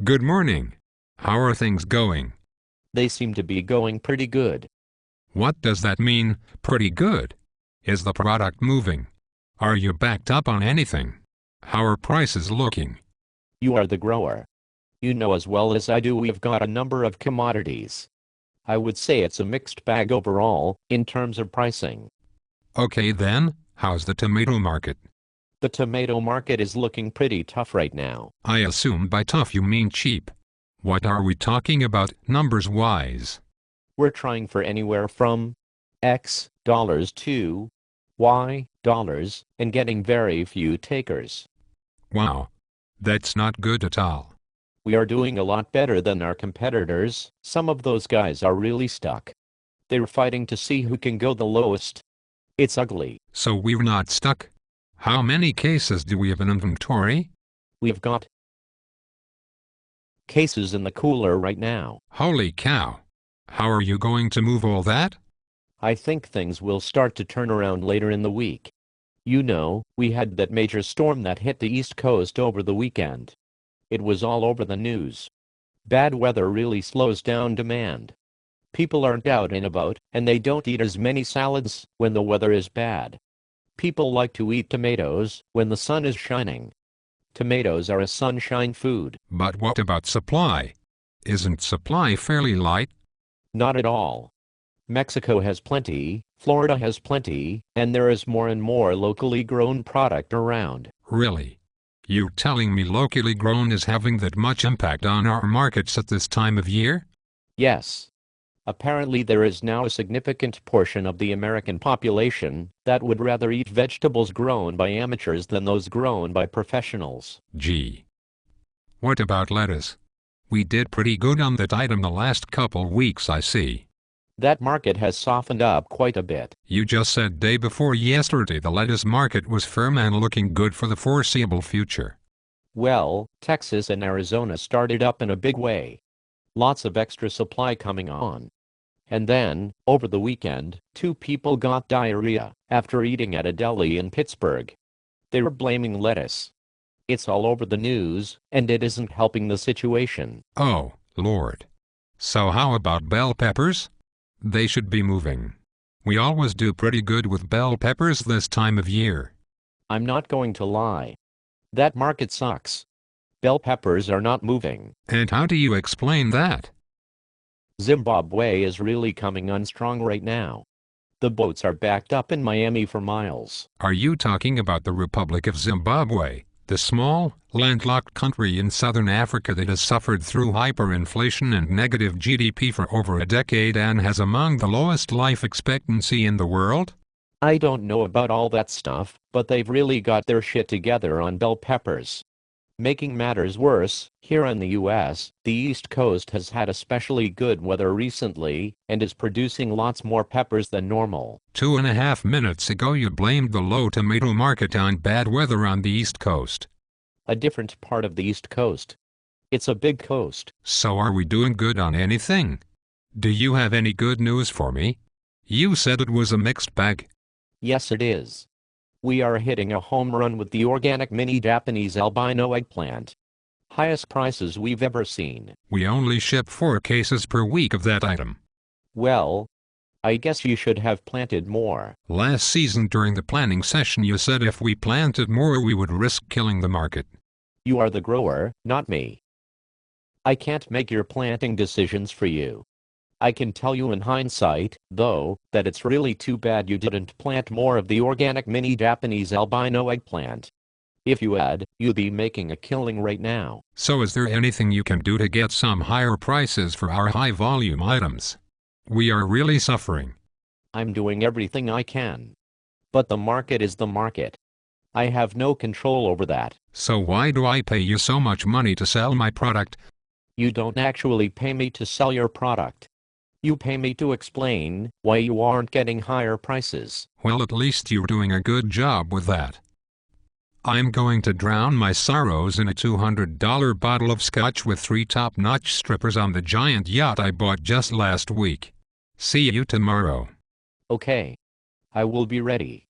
Good morning. How are things going? They seem to be going pretty good. What does that mean, pretty good? Is the product moving? Are you backed up on anything? How are prices looking? You are the grower. You know as well as I do we've got a number of commodities. I would say it's a mixed bag overall, in terms of pricing. Okay then, how's the tomato market? The tomato market is looking pretty tough right now. I assume by tough you mean cheap. What are we talking about, numbers-wise? We're trying for anywhere from X dollars to Y dollars and getting very few takers. Wow. That's not good at all. We are doing a lot better than our competitors. Some of those guys are really stuck. They're fighting to see who can go the lowest. It's ugly. So we're not stuck? How many cases do we have in inventory? We've got cases in the cooler right now. Holy cow. How are you going to move all that? I think things will start to turn around later in the week. You know, we had that major storm that hit the East Coast over the weekend. It was all over the news. Bad weather really slows down demand. People aren't out and about, and they don't eat as many salads when the weather is bad. People like to eat tomatoes when the sun is shining. Tomatoes are a sunshine food. But what about supply? Isn't supply fairly light? Not at all. Mexico has plenty, Florida has plenty, and there is more and more locally grown product around. Really? You're telling me locally grown is having that much impact on our markets at this time of year? Yes. Apparently there is now a significant portion of the American population that would rather eat vegetables grown by amateurs than those grown by professionals. Gee. What about lettuce? We did pretty good on that item the last couple weeks, I see. That market has softened up quite a bit. You just said day before yesterday the lettuce market was firm and looking good for the foreseeable future. Well, Texas and Arizona started up in a big way. Lots of extra supply coming on. And then, over the weekend, 2 people got diarrhea after eating at a deli in Pittsburgh. They were blaming lettuce. It's all over the news, and it isn't helping the situation. Oh, Lord. So how about bell peppers? They should be moving. We always do pretty good with bell peppers this time of year. I'm not going to lie. That market sucks. Bell peppers are not moving. And how do you explain that? Zimbabwe is really coming on strong right now. The boats are backed up in Miami for miles. Are you talking about the Republic of Zimbabwe, the small, landlocked country in southern Africa that has suffered through hyperinflation and negative GDP for over a decade and has among the lowest life expectancy in the world? I don't know about all that stuff, but they've really got their shit together on bell peppers. Making matters worse, here in the US, the East Coast has had especially good weather recently and is producing lots more peppers than normal. 2.5 minutes ago you blamed the low tomato market on bad weather on the East Coast. A different part of the East Coast. It's a big coast. So are we doing good on anything? Do you have any good news for me? You said it was a mixed bag. Yes, it is. We are hitting a home run with the organic mini Japanese albino eggplant. Highest prices we've ever seen. We only ship 4 cases per week of that item. Well, I guess you should have planted more. Last season during the planning session you said if we planted more we would risk killing the market. You are the grower, not me. I can't make your planting decisions for you. I can tell you in hindsight, though, that it's really too bad you didn't plant more of the organic mini Japanese albino eggplant. If you had, you'd be making a killing right now. So is there anything you can do to get some higher prices for our high-volume items? We are really suffering. I'm doing everything I can. But the market is the market. I have no control over that. So why do I pay you so much money to sell my product? You don't actually pay me to sell your product. You pay me to explain why you aren't getting higher prices. Well, at least you're doing a good job with that. I'm going to drown my sorrows in a $200 bottle of scotch with 3 top-notch strippers on the giant yacht I bought just last week. See you tomorrow. Okay. I will be ready.